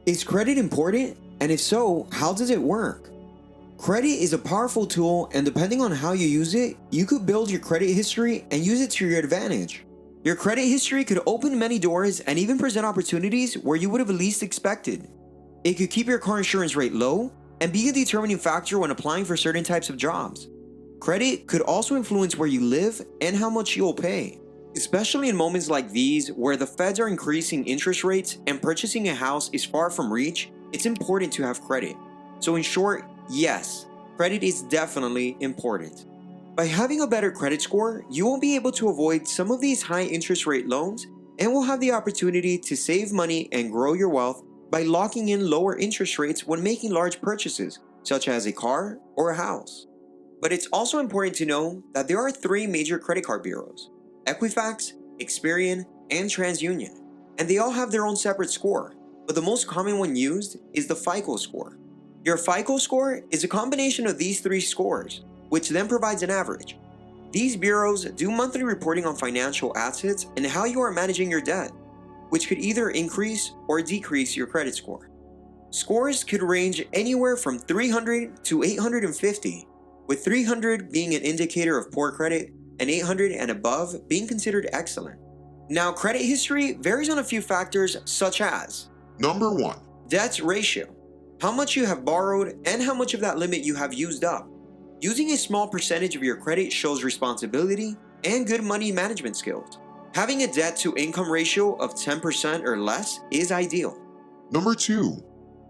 Is credit important? And if so, how does it work? Credit is a powerful tool, and depending on how you use it, you could build your credit history and use it to your advantage. Your credit history could open many doors and even present opportunities where you would have least expected. It could keep your car insurance rate low and be a determining factor when applying for certain types of jobs. Credit could also influence where you live and how much you'll pay. Especially in moments like these where the feds are increasing interest rates and purchasing a house is far from reach, it's important to have credit. So in short, yes, credit is definitely important. By having a better credit score, you will be able to avoid some of these high interest rate loans and will have the opportunity to save money and grow your wealth by locking in lower interest rates when making large purchases, such as a car or a house. But it's also important to know that there are three major credit card bureaus: Equifax, Experian, and TransUnion, and they all have their own separate score, but the most common one used is the FICO score. Your FICO score is a combination of these three scores, which then provides an average. These bureaus do monthly reporting on financial assets and how you are managing your debt, which could either increase or decrease your credit score. Scores could range anywhere from 300 to 850, with 300 being an indicator of poor credit and 800 and above being considered excellent. Now, credit history varies on a few factors such as Number 1. debt ratio, how much you have borrowed and how much of that limit you have used up. Using a small percentage of your credit shows responsibility and good money management skills. Having a debt to income ratio of 10% or less is ideal. Number 2.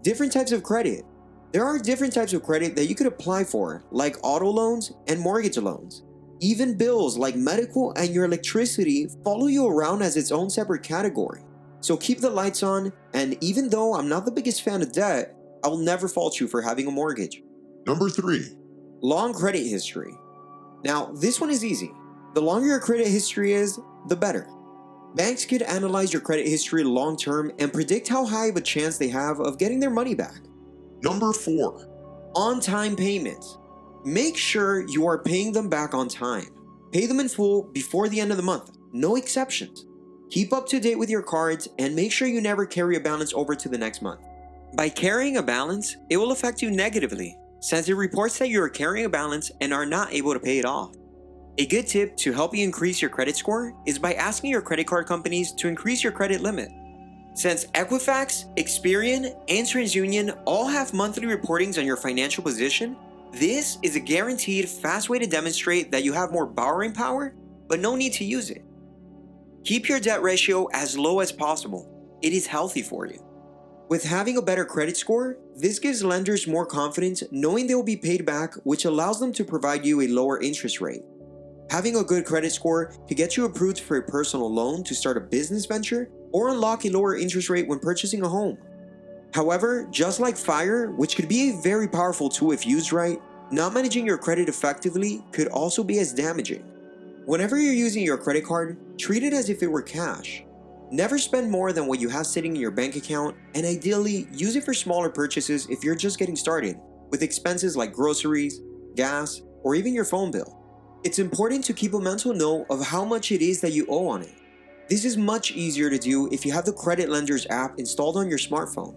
Different types of credit. There are different types of credit that you could apply for, like auto loans and mortgage loans. Even bills like medical and your electricity follow you around as its own separate category. So keep the lights on, and even though I'm not the biggest fan of debt, I will never fault you for having a mortgage. Number 3. Long credit history. Now, this one is easy. The longer your credit history is, the better. Banks could analyze your credit history long term and predict how high of a chance they have of getting their money back. Number 4. On-time payments. Make sure you are paying them back on time. Pay them in full before the end of the month, no exceptions. Keep up to date with your cards and make sure you never carry a balance over to the next month. By carrying a balance, it will affect you negatively, since it reports that you are carrying a balance and are not able to pay it off. A good tip to help you increase your credit score is by asking your credit card companies to increase your credit limit. Since Equifax, Experian, and TransUnion all have monthly reportings on your financial position, this is a guaranteed fast way to demonstrate that you have more borrowing power, but no need to use it. Keep your debt ratio as low as possible. It is healthy for you. With having a better credit score, this gives lenders more confidence knowing they will be paid back, which allows them to provide you a lower interest rate. Having a good credit score could get you approved for a personal loan to start a business venture or unlock a lower interest rate when purchasing a home. However, just like FIRE, which could be a very powerful tool if used right, not managing your credit effectively could also be as damaging. Whenever you're using your credit card, treat it as if it were cash. Never spend more than what you have sitting in your bank account, and ideally use it for smaller purchases if you're just getting started, with expenses like groceries, gas, or even your phone bill. It's important to keep a mental note of how much it is that you owe on it. This is much easier to do if you have the Credit Lenders app installed on your smartphone.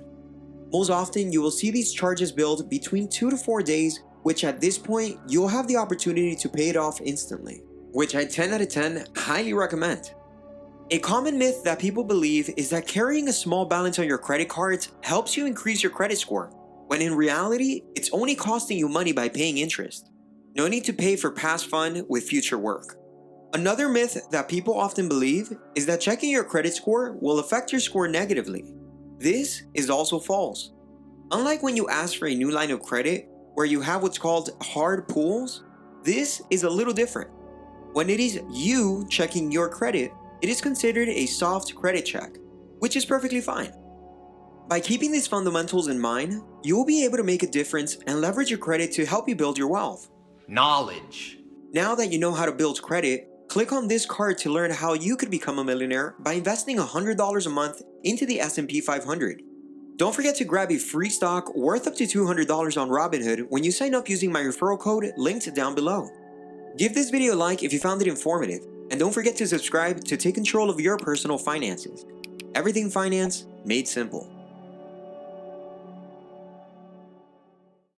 Most often, you will see these charges billed between 2 to 4 days, which at this point, you'll have the opportunity to pay it off instantly, which I 10 out of 10 highly recommend. A common myth that people believe is that carrying a small balance on your credit cards helps you increase your credit score, when in reality, it's only costing you money by paying interest. No need to pay for past fun with future work. Another myth that people often believe is that checking your credit score will affect your score negatively. This is also false. Unlike when you ask for a new line of credit, where you have what's called hard pulls, this is a little different. When it is you checking your credit, it is considered a soft credit check, which is perfectly fine. By keeping these fundamentals in mind, you will be able to make a difference and leverage your credit to help you build your wealth. Knowledge. Now that you know how to build credit, click on this card to learn how you could become a millionaire by investing $100 a month into the S&P 500. Don't forget to grab a free stock worth up to $200 on Robinhood when you sign up using my referral code linked down below. Give this video a like if you found it informative, and don't forget to subscribe to take control of your personal finances. Everything finance made simple.